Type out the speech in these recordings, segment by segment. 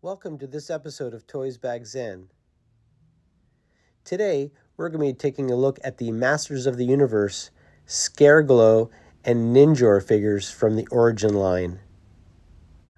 Welcome to this episode of Toys Bag Zen. Today, we're going to be taking a look at the Masters of the Universe, Scareglow, and Ninjor figures from the Origin line.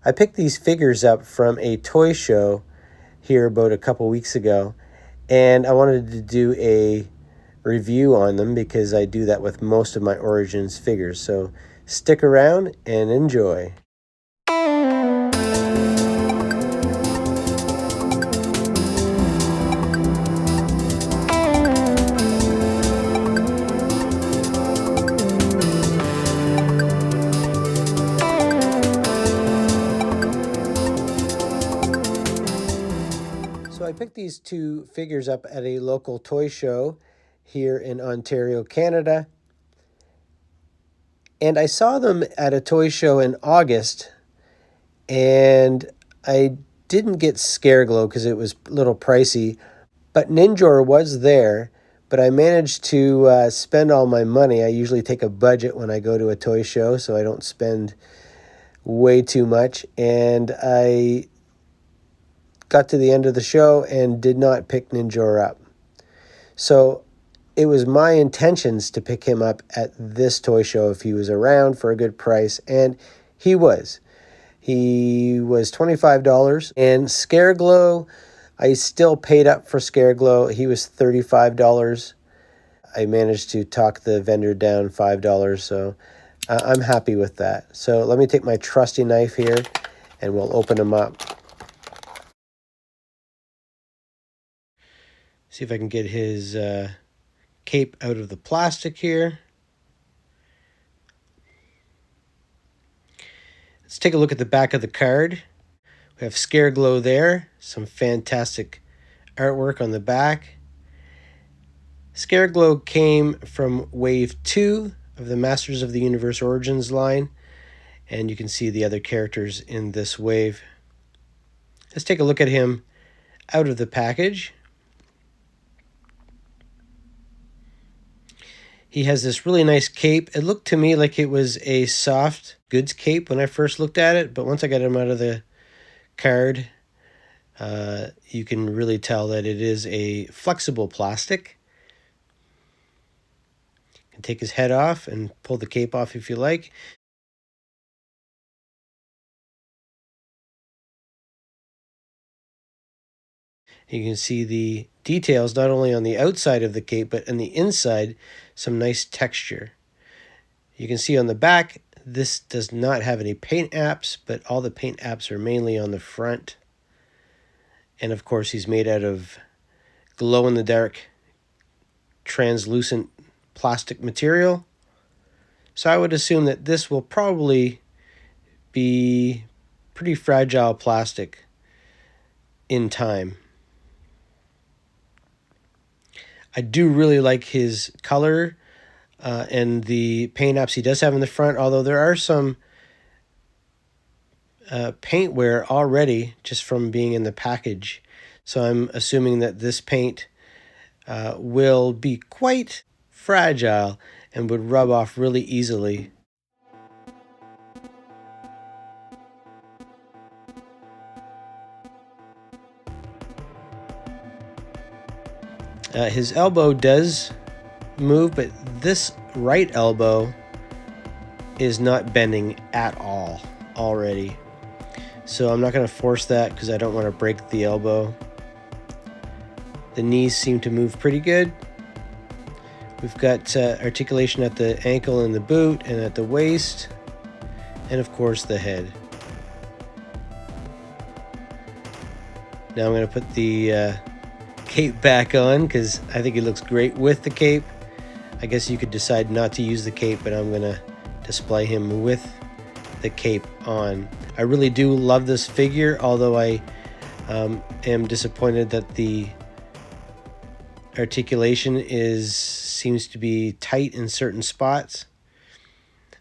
I picked these figures up from a toy show here about a couple weeks ago, and I wanted to do a review on them because I do that with most of my Origins figures. So stick around and enjoy. So I picked these two figures up at a local toy show here in Ontario, Canada. And I saw them at a toy show in August, and I didn't get Scareglow because it was a little pricey, but Ninjor was there, but I managed to spend all my money. I usually take a budget when I go to a toy show, so I don't spend way too much, and I got to the end of the show and did not pick Ninjor up. So it was my intentions to pick him up at this toy show if he was around for a good price, and he was. He was $25, and Scareglow, I still paid up for Scareglow. He was $35. I managed to talk the vendor down $5, so I'm happy with that. So let me take my trusty knife here, and we'll open him up. See if I can get his cape out of the plastic here. Let's take a look at the back of the card. We have Scareglow there. Some fantastic artwork on the back. Scareglow came from Wave 2 of the Masters of the Universe Origins line, and you can see the other characters in this wave. Let's take a look at him out of the package. He has this really nice cape. It looked to me like it was a soft goods cape when I first looked at it, but once I got him out of the card, you can really tell that it is a flexible plastic. You can take his head off and pull the cape off if you like. You can see the details not only on the outside of the cape, but on the inside, some nice texture. You can see on the back, this does not have any paint apps, but all the paint apps are mainly on the front. And of course, he's made out of glow-in-the-dark, translucent plastic material. So I would assume that this will probably be pretty fragile plastic in time. I do really like his color and the paint apps he does have in the front, although there are some paint wear already just from being in the package. So I'm assuming that this paint will be quite fragile and would rub off really easily. His elbow does move, but this right elbow is not bending at all already. So I'm not going to force that because I don't want to break the elbow. The knees seem to move pretty good. We've got articulation at the ankle and the boot and at the waist, and of course the head. Now I'm going to put the cape back on because I think he looks great with the cape. I guess you could decide not to use the cape, but I'm going to display him with the cape on. I really do love this figure, although I am disappointed that the articulation seems to be tight in certain spots.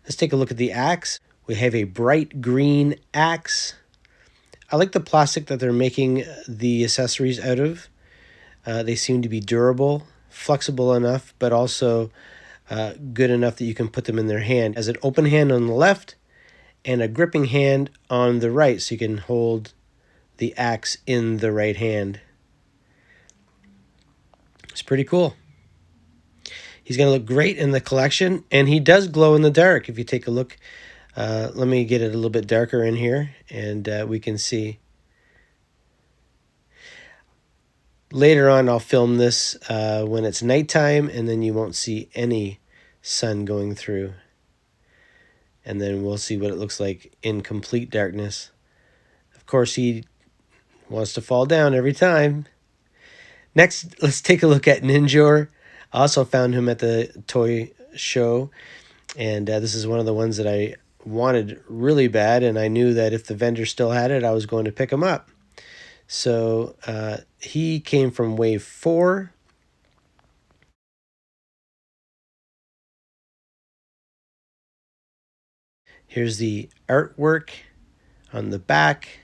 Let's take a look at the axe. We have a bright green axe. I like the plastic that they're making the accessories out of. They seem to be durable, flexible enough, but also good enough that you can put them in their hand. As an open hand on the left and a gripping hand on the right, so you can hold the axe in the right hand. It's pretty cool. He's going to look great in the collection, and he does glow in the dark. If you take a look, let me get it a little bit darker in here, and we can see. Later on, I'll film this when it's nighttime, and then you won't see any sun going through. And then we'll see what it looks like in complete darkness. Of course, he wants to fall down every time. Next, let's take a look at Ninjor. I also found him at the toy show, and this is one of the ones that I wanted really bad, and I knew that if the vendor still had it, I was going to pick him up. So he came from Wave 4. Here's the artwork on the back.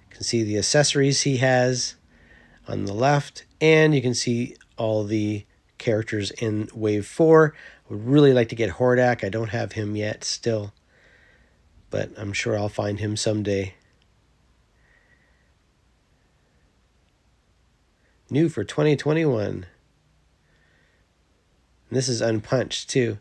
You can see the accessories he has on the left, and you can see all the characters in Wave 4. I would really like to get Hordak. I don't have him yet still, but I'm sure I'll find him someday. New for 2021. And this is unpunched too.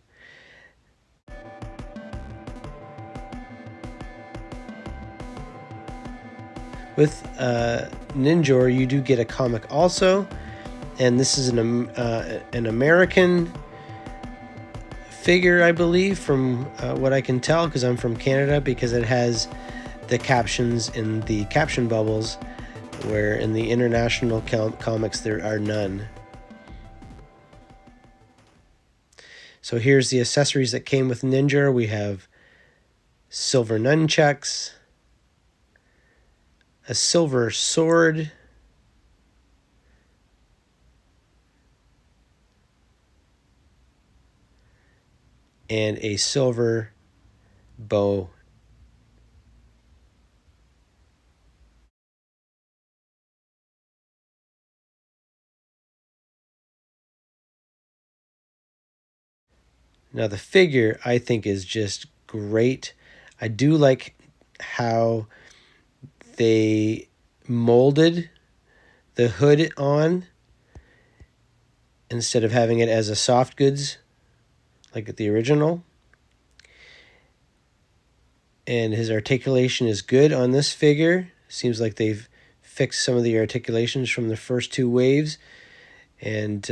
With Ninjor, you do get a comic also, and this is an American figure, I believe, from what I can tell, because I'm from Canada, because it has the captions in the caption bubbles, where in the international comics there are none. So here's the accessories that came with Ninjor. We have silver nunchucks, a silver sword, and a silver bow. Now the figure, I think, is just great. I do like how they molded the hood on instead of having it as a soft goods like the original. And his articulation is good on this figure. Seems like they've fixed some of the articulations from the first two waves. And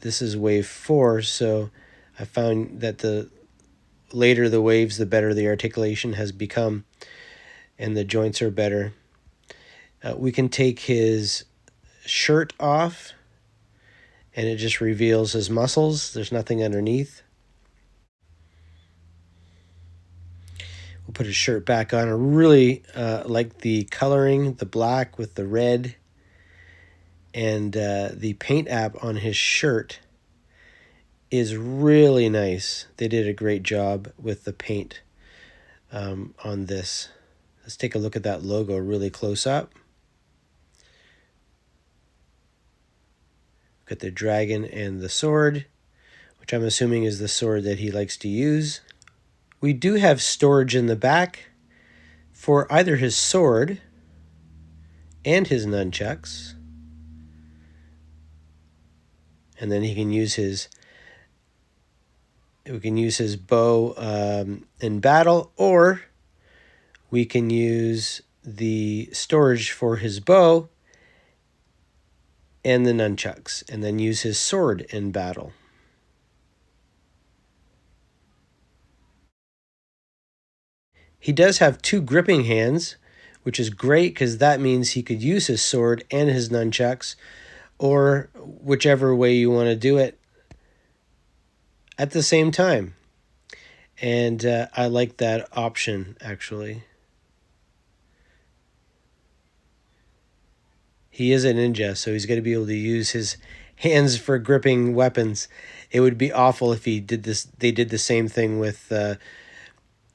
this is wave 4, so I found that the later the waves, the better the articulation has become, and the joints are better. We can take his shirt off, and it just reveals his muscles. There's nothing underneath. We'll put his shirt back on. I really like the coloring, the black with the red, and the paint app on his shirt is really nice. They did a great job with the paint on this. Let's take a look at that logo really close up. Got the dragon and the sword, which I'm assuming is the sword that he likes to use. We do have storage in the back for either his sword and his nunchucks. And then he can use his bow in battle, or we can use the storage for his bow and the nunchucks, and then use his sword in battle. He does have 2 gripping hands, which is great because that means he could use his sword and his nunchucks, or whichever way you want to do it, at the same time. And I like that option, actually. He is a ninja, so he's going to be able to use his hands for gripping weapons. It would be awful if he did this. They did the same thing with that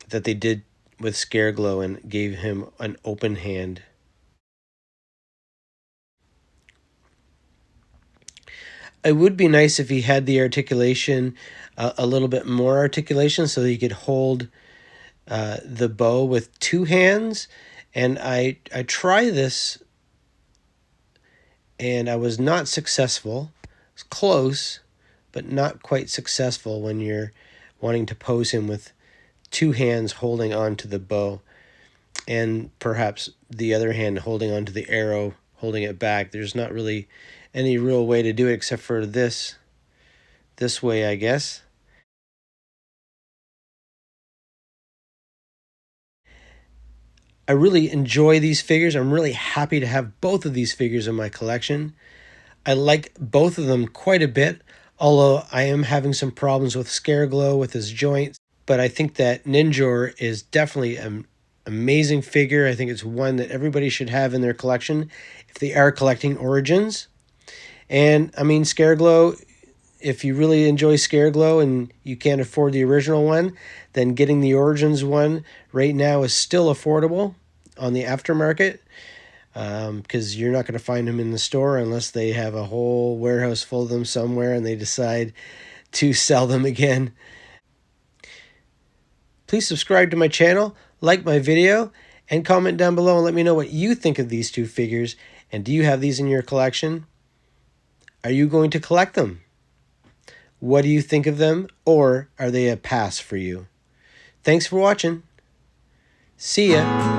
they did with Scareglow and gave him an open hand. It would be nice if he had the articulation, a little bit more articulation, so he could hold the bow with two hands, and I try this, and I was not successful. It's close, but not quite successful when you're wanting to pose him with two hands holding on to the bow, and perhaps the other hand holding on to the arrow, holding it back. There's not really any real way to do it except for this way, I guess. I really enjoy these figures. I'm really happy to have both of these figures in my collection. I like both of them quite a bit, although I am having some problems with Scareglow with his joints. But I think that Ninjor is definitely an amazing figure. I think it's one that everybody should have in their collection if they are collecting Origins. And I mean, Scareglow, if you really enjoy Scareglow and you can't afford the original one, then getting the Origins one right now is still affordable on the aftermarket, because you're not going to find them in the store unless they have a whole warehouse full of them somewhere and they decide to sell them again. Please subscribe to my channel, like my video, and comment down below and let me know what you think of these two figures. And do you have these in your collection? Are you going to collect them? What do you think of them, or are they a pass for you? Thanks for watching. See ya.